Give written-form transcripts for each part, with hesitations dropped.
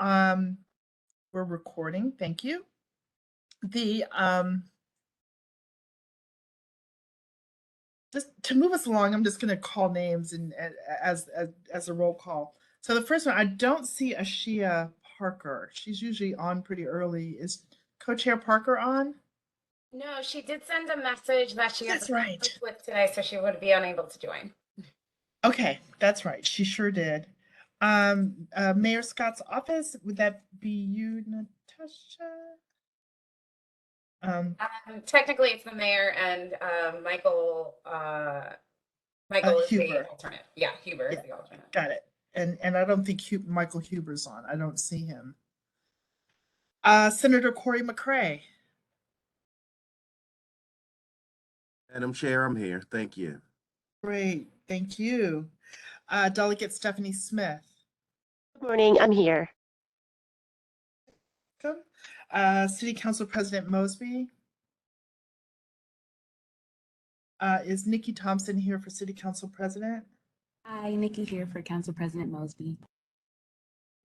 We're recording. Thank you. Just to move us along, I'm just going to call names and as a roll call. So the first one, I don't see Ashia Parker. She's usually on pretty early. Is Co-Chair Parker on? No, she did send a message that she has That's a right. conflict with today, so she would be unable to join. Okay, that's right. She sure did. Mayor Scott's office, would that be you, Natasha? Technically, it's the mayor and Michael. Michael is Huber. the alternate. Yeah, Huber is the alternate. Got it. And I don't think Michael Huber's on. I don't see him. Senator Corey McCray. Madam Chair, I'm here. Thank you. Great, thank you. Delegate Stephanie Smith. Good morning, I'm here. Welcome. City Council President Mosby. Is Nikki Thompson here for City Council President? Hi, Nikki here for Council President Mosby.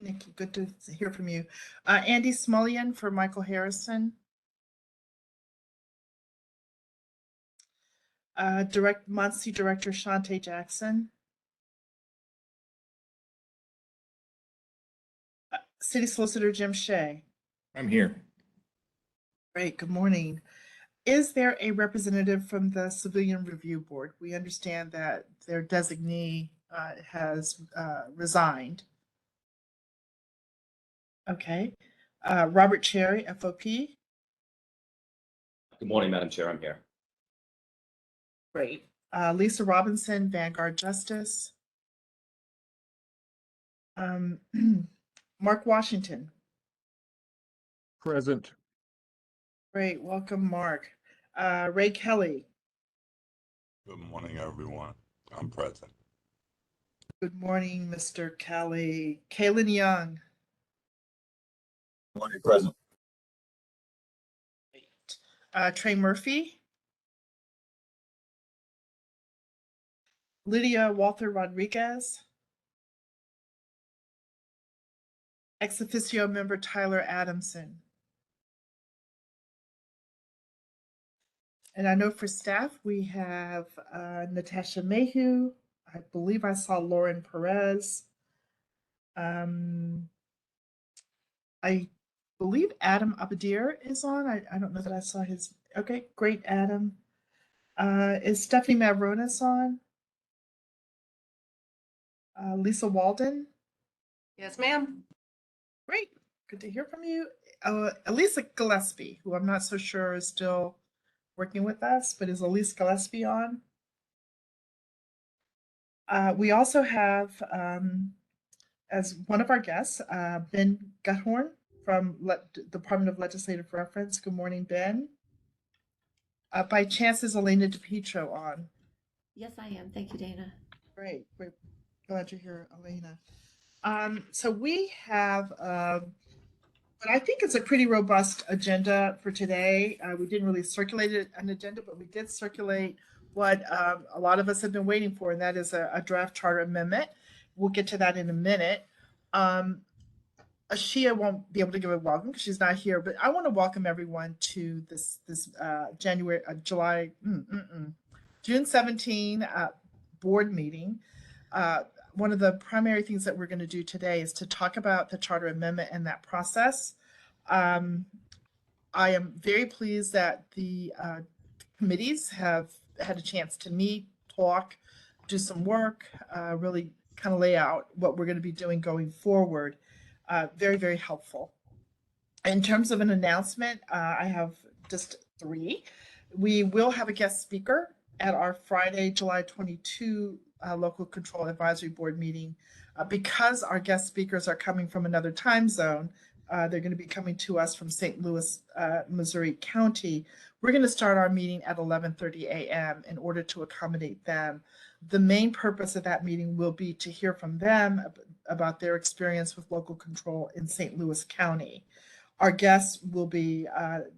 Nikki, good to hear from you. Andy Smullian for Michael Harrison. Muncie Director Shante Jackson. City Solicitor Jim Shea. I'm here. Great, good morning. Is there a representative from the Civilian Review Board? We understand that their designee has resigned. Okay. Robert Cherry, FOP. Good morning, Madam Chair. I'm here. Great. Lisa Robinson, Vanguard Justice. Mark Washington. Present. Great, welcome, Mark. Ray Kelly. Good morning, everyone. I'm present. Good morning, Mr. Kelly. Kaylin Young. Good morning, present. Trey Murphy. Lydia Walther Rodriguez. Ex officio member Tyler Adamson. And I know for staff, we have Natasha Mayhew. I believe I saw Lauren Perez. I believe Adam Abadir is on. I don't know that I saw his. Okay, great, Adam. Is Stephanie Mavronis on? Lisa Walden? Yes, ma'am. Great, good to hear from you. Elisa Gillespie, who I'm not so sure is still working with us, but is Elise Gillespie on? We also have, as one of our guests, Ben Guthorn from Department of Legislative Reference. Good morning, Ben. By chance, is Elena DePietro on? Yes, I am. Thank you, Dana. Great. We're glad you're here, Elena. So we have but I think it's a pretty robust agenda for today. We didn't really circulate an agenda, but we did circulate what a lot of us have been waiting for, and that is a draft charter amendment. We'll get to that in a minute. Ashia won't be able to give a welcome because she's not here, but I want to welcome everyone to this June 17 board meeting. One of the primary things that we're going to do today is to talk about the charter amendment and that process. I am very pleased that the committees have had a chance to meet, talk, do some work, really kind of lay out what we're going to be doing going forward. Very, very helpful. In terms of an announcement, I have just 3. We will have a guest speaker at our Friday, July 22 Local Control Advisory Board meeting. Because our guest speakers are coming from another time zone, they're going to be coming to us from St. Louis, Missouri County. We're going to start our meeting at 11:30 a.m. in order to accommodate them. The main purpose of that meeting will be to hear from them about their experience with local control in St. Louis County. Our guests will be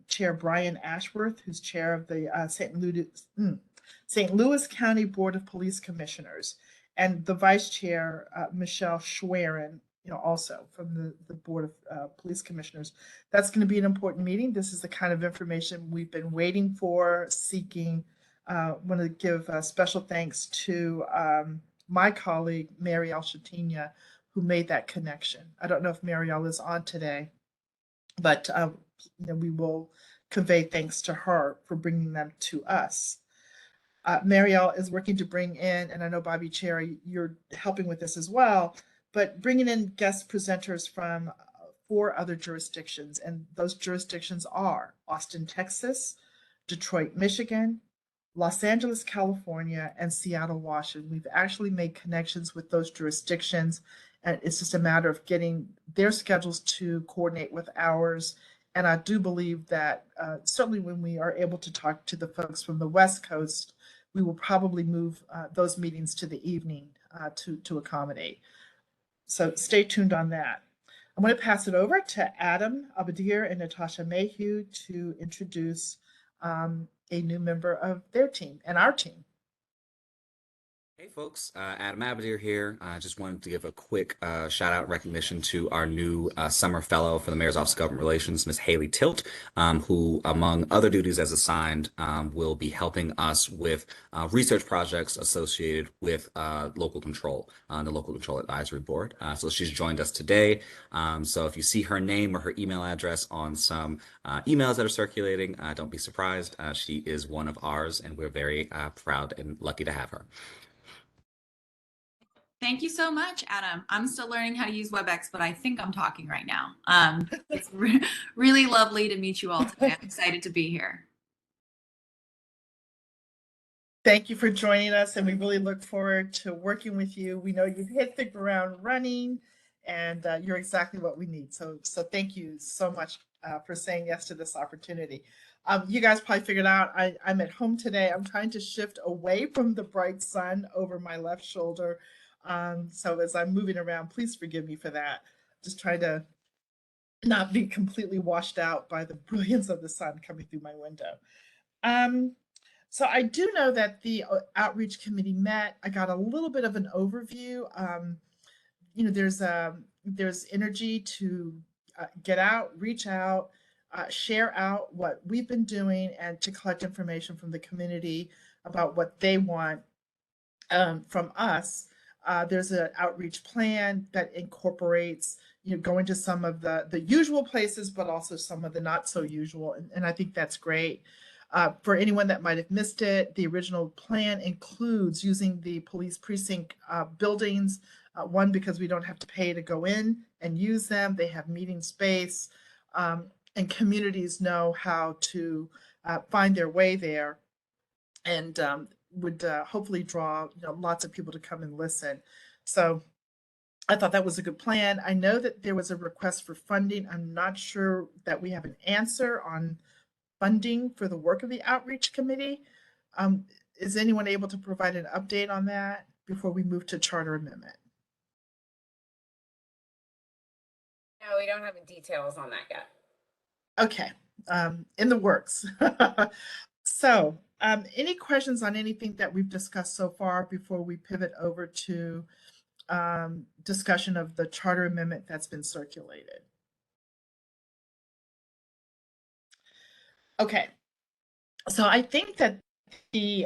Chair Brian Ashworth, who's chair of the St. Louis County Board of Police Commissioners, and the Vice Chair, Michelle Schwerin, also from the Board of Police Commissioners. That's going to be an important meeting. This is the kind of information we've been waiting for, seeking. Want to give special thanks to my colleague, Marielle Chatinia, who made that connection. I don't know if Marielle is on today, but we will convey thanks to her for bringing them to us. Marielle is working to bring in, and I know Bobby Cherry, you're helping with this as well, but bringing in guest presenters from 4 other jurisdictions. And those jurisdictions are Austin, Texas, Detroit, Michigan, Los Angeles, California, and Seattle, Washington. We've actually made connections with those jurisdictions, and it's just a matter of getting their schedules to coordinate with ours. And I do believe that certainly when we are able to talk to the folks from the West Coast, we will probably move those meetings to the evening to accommodate. So stay tuned on that. I'm going to pass it over to Adam Abadir and Natasha Mayhew to introduce a new member of their team and our team. Hey folks, Adam Abadir here. I just wanted to give a quick shout out recognition to our new summer fellow for the Mayor's Office of Government Relations, Ms. Haley Tilt, who among other duties as assigned will be helping us with research projects associated with local control, the Local Control Advisory Board. So she's joined us today. So if you see her name or her email address on some emails that are circulating, don't be surprised. She is one of ours, and we're very proud and lucky to have her. Thank you so much, Adam. I'm still learning how to use WebEx, but I think I'm talking right now. It's really lovely to meet you all today. I'm excited to be here. Thank you for joining us, and we really look forward to working with you. We know you've hit the ground running, and you're exactly what we need. So thank you so much for saying yes to this opportunity. You guys probably figured out I'm at home today. I'm trying to shift away from the bright sun over my left shoulder. So as I'm moving around, please forgive me for that. Just trying to not be completely washed out by the brilliance of the sun coming through my window. So I do know that the outreach committee met. I got a little bit of an overview. There's energy to get out, reach out, share out what we've been doing, and to collect information from the community about what they want from us. There's an outreach plan that incorporates, going to some of the usual places, but also some of the not so usual. And I think that's great. For anyone that might have missed it, the original plan includes using the police precinct buildings, one, because we don't have to pay to go in and use them. They have meeting space, and communities know how to find their way there, and would hopefully draw lots of people to come and listen. So I thought that was a good plan. I know that there was a request for funding. I'm not sure that we have an answer on funding for the work of the outreach committee. Is anyone able to provide an update on that before we move to charter amendment? No, we don't have the details on that yet. Okay, in the works. So any questions on anything that we've discussed so far before we pivot over to discussion of the charter amendment that's been circulated? Okay, so I think that the,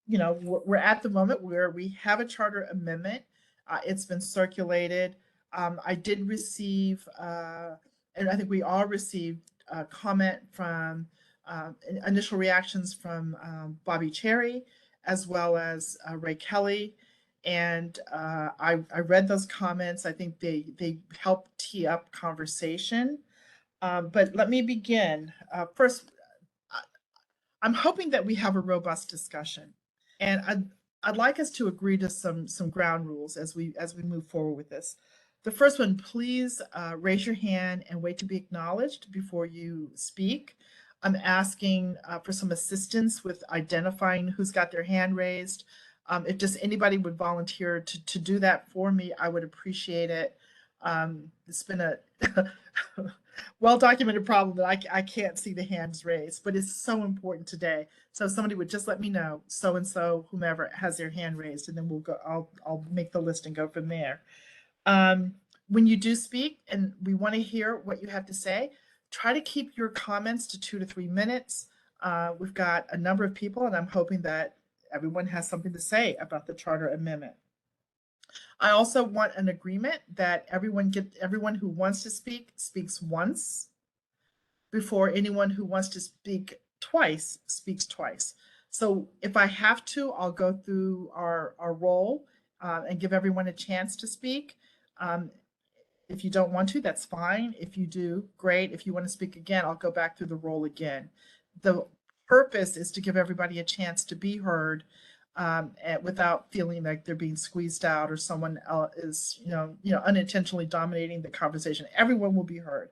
we're at the moment where we have a charter amendment. It's been circulated. I did receive, and I think we all received a comment from initial reactions from Bobby Cherry, as well as Ray Kelly. And I read those comments. I think they help tee up conversation. But let me begin. First, I'm hoping that we have a robust discussion, and I'd like us to agree to some ground rules as we move forward with this. The first one, please raise your hand and wait to be acknowledged before you speak. I'm asking for some assistance with identifying who's got their hand raised. If just anybody would volunteer to do that for me, I would appreciate it. It's been a well-documented problem that I can't see the hands raised, but it's so important today. So if somebody would just let me know, so-and-so, whomever has their hand raised, and then we'll go, I'll make the list and go from there. when you do speak, and we want to hear what you have to say, try to keep your comments to 2 to 3 minutes. We've got a number of people, and I'm hoping that everyone has something to say about the charter amendment. I also want an agreement that everyone who wants to speak speaks once before anyone who wants to speak twice speaks twice. So if I have to, I'll go through our roll and give everyone a chance to speak. If you don't want to, that's fine. If you do, great. If you want to speak again, I'll go back through the roll again. The purpose is to give everybody a chance to be heard without feeling like they're being squeezed out or someone else is, unintentionally dominating the conversation. Everyone will be heard.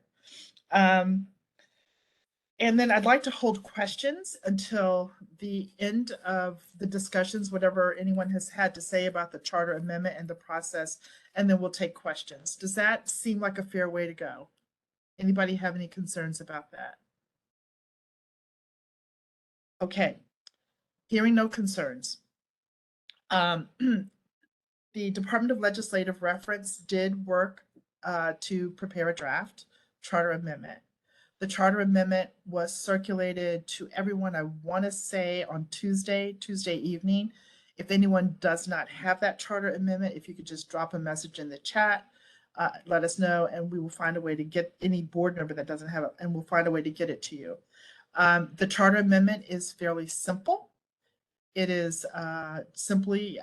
And then I'd like to hold questions until the end of the discussions, whatever anyone has had to say about the charter amendment and the process, and then we'll take questions. Does that seem like a fair way to go? Anybody have any concerns about that? Okay, hearing no concerns. The Department of Legislative Reference did work to prepare a draft charter amendment. The charter amendment was circulated to everyone, I want to say on Tuesday evening. If anyone does not have that charter amendment, if you could just drop a message in the chat, let us know, and we will find a way to get any board member that doesn't have it, and we'll find a way to get it to you. The charter amendment is fairly simple. It is simply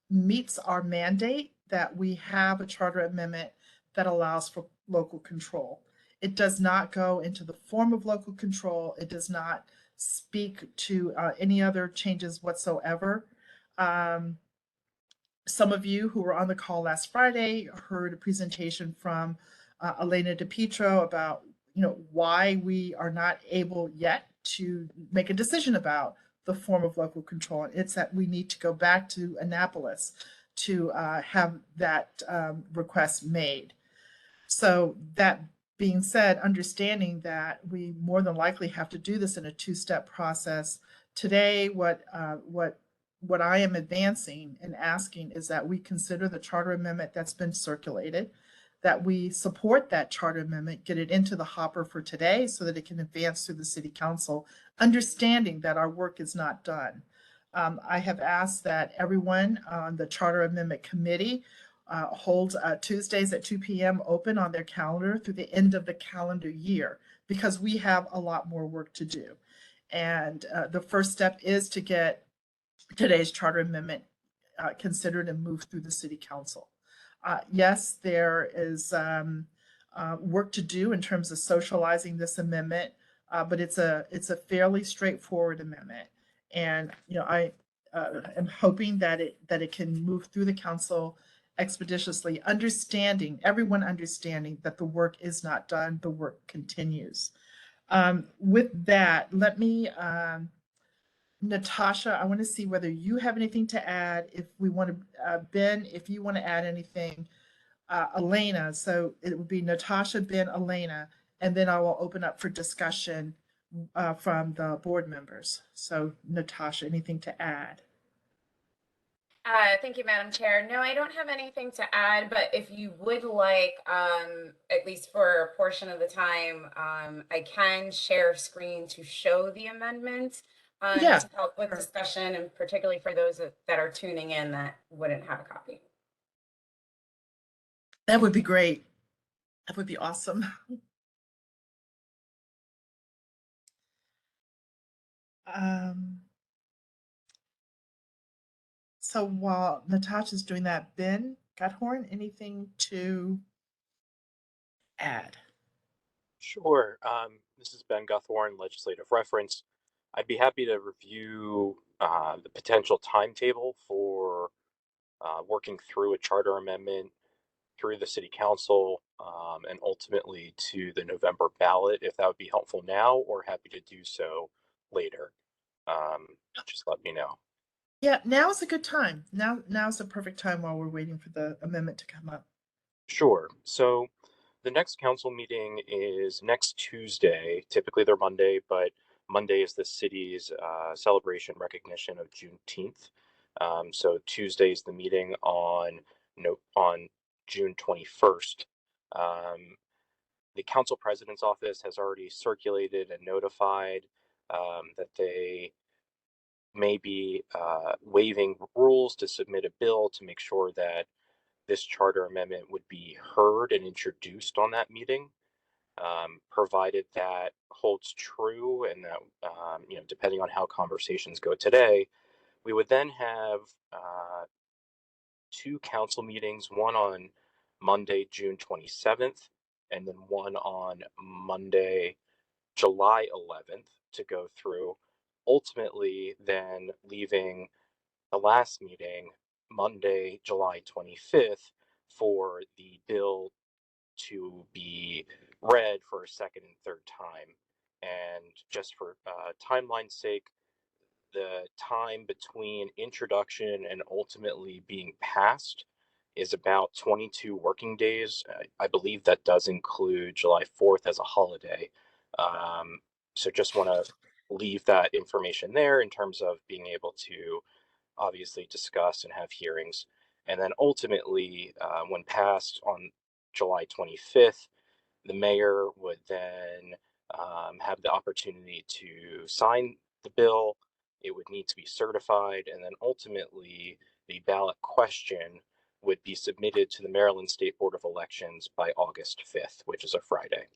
meets our mandate that we have a charter amendment that allows for local control. It does not go into the form of local control. It does not speak to any other changes whatsoever. Some of you who were on the call last Friday heard a presentation from Elena DePietro about why we are not able yet to make a decision about the form of local control. It's that we need to go back to Annapolis to have that request made. So that being said, understanding that we more than likely have to do this in a two-step process, today what I am advancing and asking is that we consider the charter amendment that's been circulated, that we support that charter amendment, get it into the hopper for today so that it can advance through the city council, understanding that our work is not done. I have asked that everyone on the charter amendment committee hold Tuesdays at 2 p.m. open on their calendar through the end of the calendar year, because we have a lot more work to do. And the first step is to get today's charter amendment considered and moved through the city council. Yes, there is work to do in terms of socializing this amendment, but it's a fairly straightforward amendment. And I am hoping that it can move through the council expeditiously, everyone understanding that the work is not done, the work continues. With that, let me, Natasha, I want to see whether you have anything to add. If we want to, Ben, if you want to add anything, Elena, so it would be Natasha, Ben, Elena, and then I will open up for discussion from the board members. So Natasha, anything to add? Thank you, Madam Chair. No, I don't have anything to add, but if you would like, at least for a portion of the time, I can share screen to show the amendment to help with discussion, and particularly for those that are tuning in that wouldn't have a copy. That would be great. That would be awesome. So while Natasha's doing that, Ben Guthorn, anything to add? Sure. This is Ben Guthorn, Legislative Reference. I'd be happy to review the potential timetable for working through a charter amendment through the City Council and ultimately to the November ballot, if that would be helpful now, or happy to do so later. Just let me know. Yeah, now is a good time. Now is the perfect time while we're waiting for the amendment to come up. Sure. So the next council meeting is next Tuesday. Typically they're Monday, but Monday is the city's celebration recognition of Juneteenth. So Tuesday is the meeting on June 21st. The council president's office has already circulated and notified that they may be waiving rules to submit a bill to make sure that this charter amendment would be heard and introduced on that meeting. Provided that holds true, and that depending on how conversations go today, we would then have 2 council meetings, one on Monday, June 27th, and then one on Monday, July 11th to go through, ultimately then leaving the last meeting, Monday, July 25th, for the bill to be read for a second and third time. And just for timeline's sake, the time between introduction and ultimately being passed is about 22 working days. I believe that does include July 4th as a holiday. So just want to leave that information there in terms of being able to obviously discuss and have hearings. And then ultimately, when passed on July 25th, the mayor would then have the opportunity to sign the bill. It would need to be certified, and then ultimately the ballot question would be submitted to the Maryland State Board of Elections by August 5th, which is a Friday.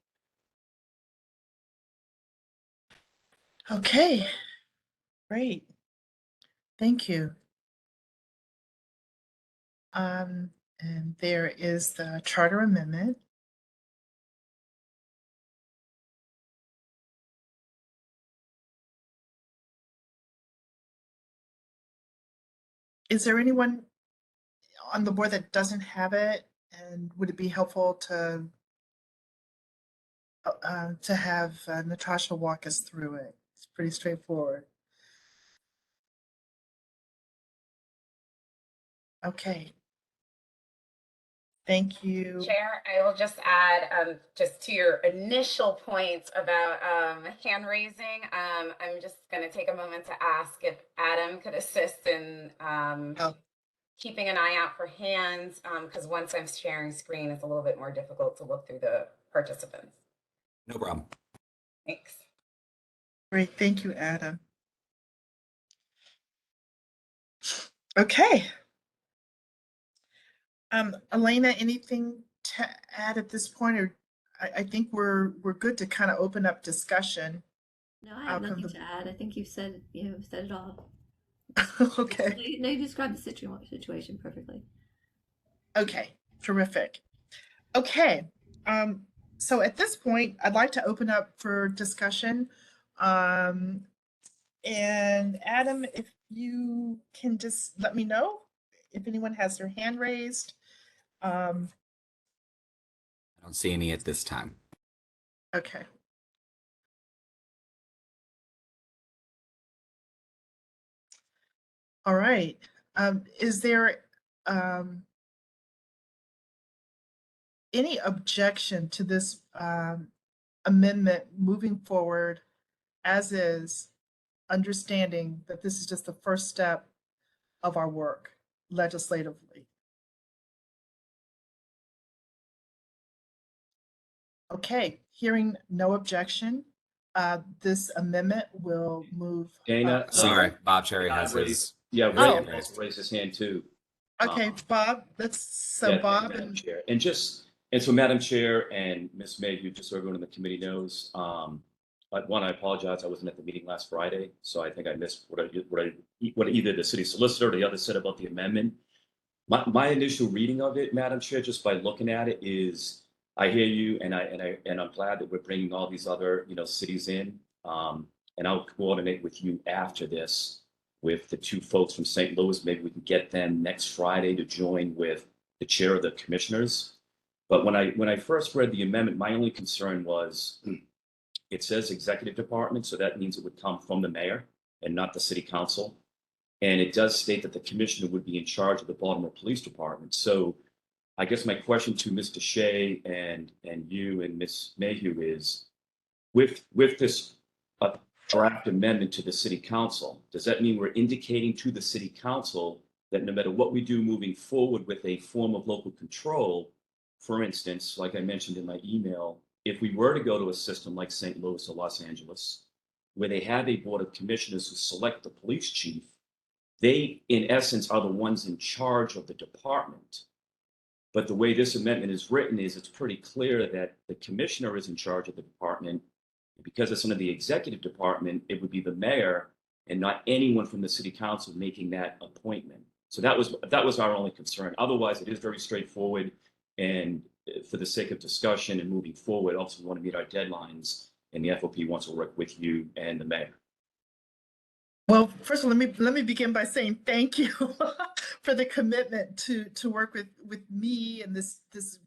Okay, great. Thank you. And there is the charter amendment. Is there anyone on the board that doesn't have it? And would it be helpful to have Natasha walk us through it? It's pretty straightforward. Okay. Thank you. Chair, I will just add, just to your initial points about hand raising, I'm just going to take a moment to ask if Adam could assist in keeping an eye out for hands, because once I'm sharing screen, it's a little bit more difficult to look through the participants. No problem. Thanks. Great, thank you, Adam. Okay. Elena, anything to add at this point, or I think we're good to kind of open up discussion. No, I have nothing to add. I think you said it all. Okay. No, you described the situation perfectly. Okay, terrific. Okay, so at this point, I'd like to open up for discussion. And Adam, if you can just let me know if anyone has their hand raised. I don't see any at this time. Okay. All right. Is there any objection to this amendment moving forward as is, understanding that this is just the first step of our work legislatively? Okay, hearing no objection, this amendment will move. Dana, Sorry, Bob Cherry has his. Yeah, Oh. Ray wants to raise his hand too. Okay, Bob, Yeah, Bob Madam and Chair. And so Madam Chair and Ms. Mayhew, just so everyone in the committee knows, one, I apologize, I wasn't at the meeting last Friday, so I think I missed what either the city solicitor or the other said about the amendment. My initial reading of it, Madam Chair, just by looking at it, is I hear you, and I'm glad that we're bringing all these other cities in, and I'll coordinate with you after this with the 2 folks from St. Louis. Maybe we can get them next Friday to join with the chair of the commissioners. But when I first read the amendment, my only concern was it says executive department, so that means it would come from the mayor and not the city council. And it does state that the commissioner would be in charge of the Baltimore Police Department. So I guess my question to Mr. Shea and you and Ms. Mayhew is, with this draft amendment to the city council, does that mean we're indicating to the city council that no matter what we do moving forward with a form of local control, for instance, like I mentioned in my email, if we were to go to a system like St. Louis or Los Angeles, where they have a board of commissioners who select the police chief, they, in essence, are the ones in charge of the department. But the way this amendment is written is it's pretty clear that the commissioner is in charge of the department. Because it's under the executive department, it would be the mayor and not anyone from the city council making that appointment. So that was our only concern. Otherwise, it is very straightforward. And for the sake of discussion and moving forward, also we want to meet our deadlines, and the FOP wants to work with you and the mayor. Well, first of all, let me begin by saying thank you for the commitment to work with me and this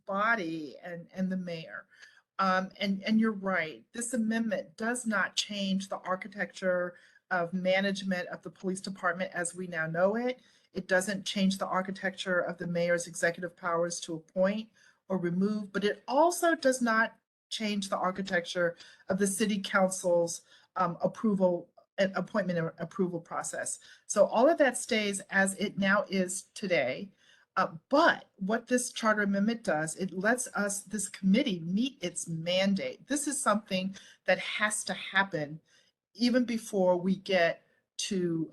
body and the mayor. And you're right. This amendment does not change the architecture of management of the police department as we now know it. It doesn't change the architecture of the mayor's executive powers to appoint or remove, but it also does not change the architecture of the city council's appointment and approval process. So all of that stays as it now is today. But what this charter amendment does, it lets us, this committee, meet its mandate. This is something that has to happen even before we get to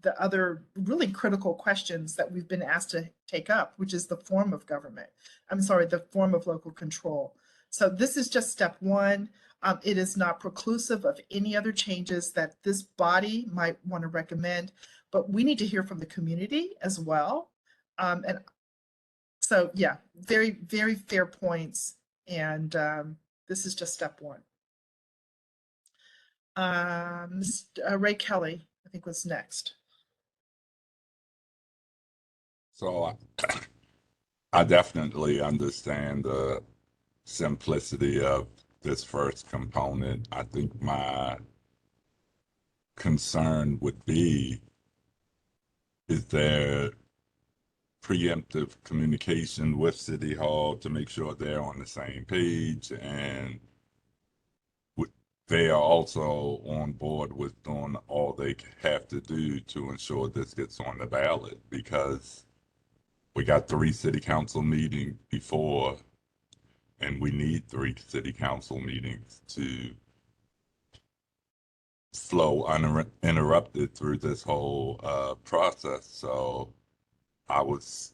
the other really critical questions that we've been asked to take up, which is the form of government. I'm sorry, the form of local control. So this is just step one. It is not preclusive of any other changes that this body might want to recommend, but we need to hear from the community as well. And so, yeah, very, very fair points. And this is just step one. Ray Kelly, I think, was next. So I definitely understand the simplicity of this first component. I think my concern would be, is there preemptive communication with City Hall to make sure they're on the same page, and they are also on board with doing all they have to do to ensure this gets on the ballot? Because we got 3 city council meetings before, and we need 3 city council meetings to flow uninterrupted through this whole process. So I was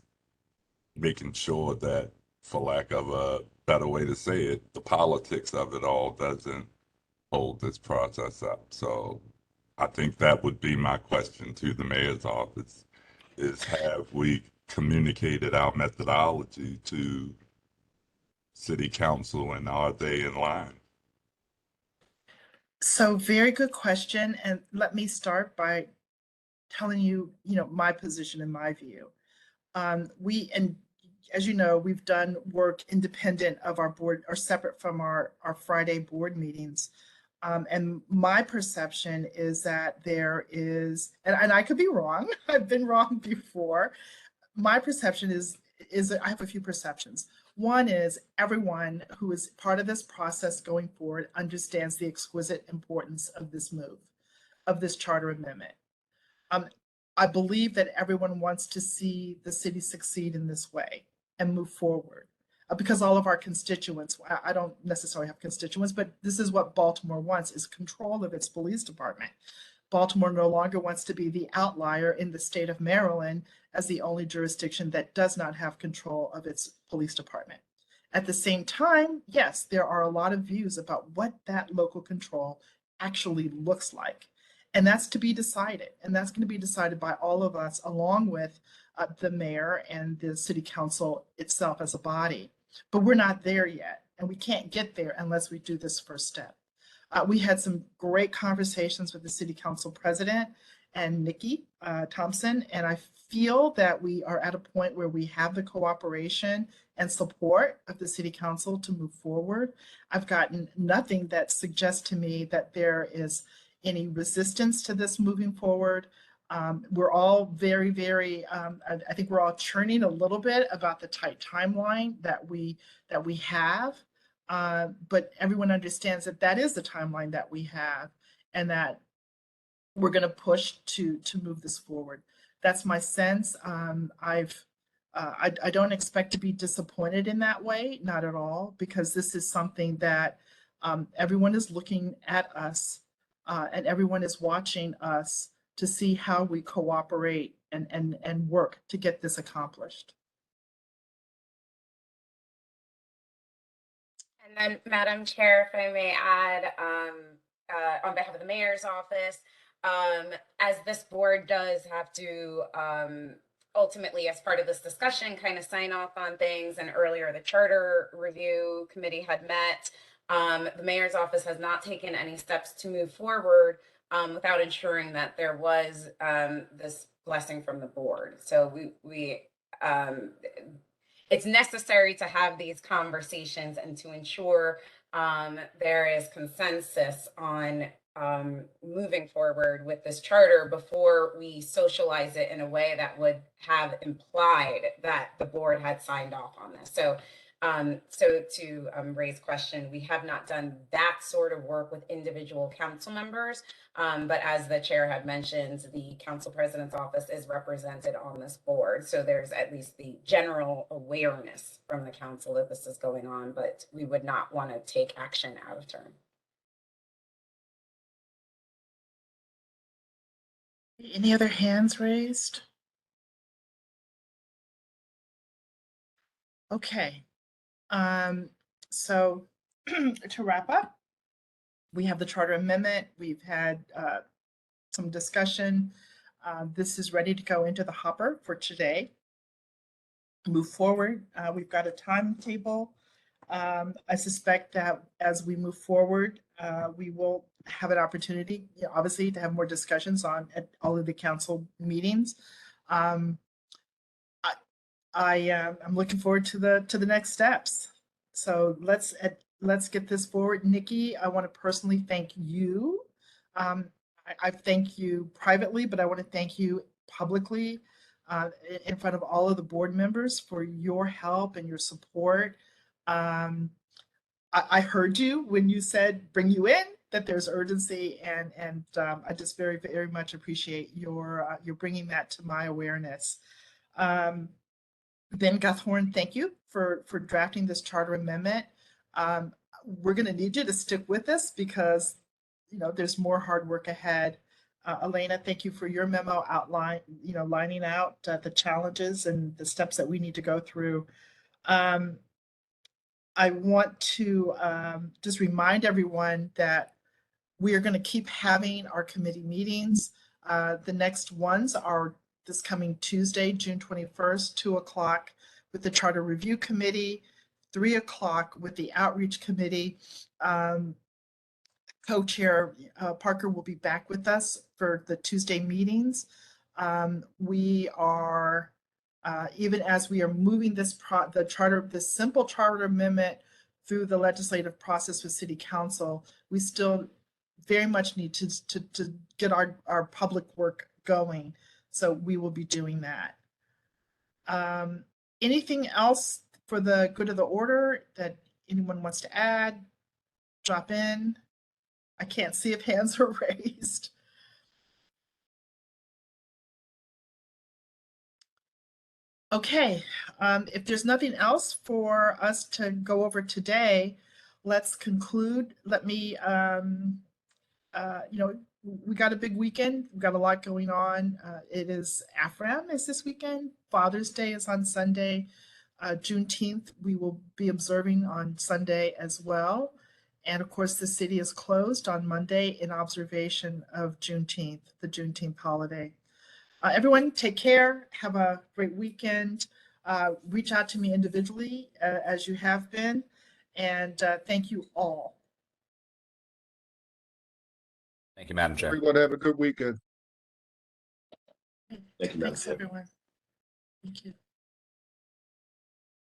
making sure that, for lack of a better way to say it, the politics of it all doesn't hold this process up. So I think that would be my question to the mayor's office, is have we communicated our methodology to city council, and are they in line? So very good question. And let me start by telling you, my position and my view. And as you know, we've done work independent of our board or separate from our Friday board meetings. And my perception is that there is, and I could be wrong, I've been wrong before. My perception is I have a few perceptions. One is everyone who is part of this process going forward understands the exquisite importance of this move, of this charter amendment. I believe that everyone wants to see the city succeed in this way and move forward, because all of our constituents, I don't necessarily have constituents, but this is what Baltimore wants, is control of its police department. Baltimore no longer wants to be the outlier in the state of Maryland as the only jurisdiction that does not have control of its police department. At the same time, yes, there are a lot of views about what that local control actually looks like. And that's to be decided. And that's going to be decided by all of us, along with the mayor and the city council itself as a body. But we're not there yet. And we can't get there unless we do this first step. We had some great conversations with the city council president and Nikki Thompson. And I feel that we are at a point where we have the cooperation and support of the city council to move forward. I've gotten nothing that suggests to me that there is any resistance to this moving forward. We're all very, very, I think we're all churning a little bit about the tight timeline that we have. But everyone understands that that is the timeline that we have, and that we're going to push to move this forward. That's my sense. I don't expect to be disappointed in that way, not at all, because this is something that everyone is looking at us and everyone is watching us to see how we cooperate and work to get this accomplished. And then, Madam Chair, if I may add, on behalf of the mayor's office, as this board does have to ultimately, as part of this discussion, kind of sign off on things, and earlier the charter review committee had met, the mayor's office has not taken any steps to move forward without ensuring that there was this blessing from the board. So it's necessary to have these conversations and to ensure there is consensus on moving forward with this charter before we socialize it in a way that would have implied that the board had signed off on this. So to raise question, we have not done that sort of work with individual council members. But as the chair had mentioned, the council president's office is represented on this board. So there's at least the general awareness from the council that this is going on, but we would not want to take action out of turn. Any other hands raised? Okay. So to wrap up, we have the charter amendment. We've had some discussion. This is ready to go into the hopper for today. Move forward. We've got a timetable. I suspect that as we move forward, we will have an opportunity, obviously, to have more discussions at all of the council meetings. I'm looking forward to the next steps. So let's get this forward. Nikki, I want to personally thank you. I thank you privately, but I want to thank you publicly in front of all of the board members for your help and your support. I heard you when you said bring you in, that there's urgency, and I just very, very much appreciate your bringing that to my awareness. Ben Guthorn, thank you for drafting this charter amendment. We're going to need you to stick with us because there's more hard work ahead. Elena, thank you for your memo lining out the challenges and the steps that we need to go through. I want to just remind everyone that we are going to keep having our committee meetings. The next ones are this coming Tuesday, June 21st, 2:00 with the Charter Review Committee, 3:00 with the Outreach Committee. Co-chair Parker will be back with us for the Tuesday meetings. We are, even as we are moving this simple charter amendment through the legislative process with City Council, we still very much need to get our public work going. So we will be doing that. Anything else for the good of the order that anyone wants to add? Drop in. I can't see if hands are raised. Okay, if there's nothing else for us to go over today, let's conclude. Let me, we got a big weekend. We've got a lot going on. It is AFRAM is this weekend. Father's Day is on Sunday. Juneteenth, we will be observing on Sunday as well. And of course, the city is closed on Monday in observation of Juneteenth, the Juneteenth holiday. Everyone, take care. Have a great weekend. Reach out to me individually as you have been. And thank you all. Thank you, Madam Chair. Everyone have a good weekend. Thank you, Madam Thanks, Chair. everyone. Thank you.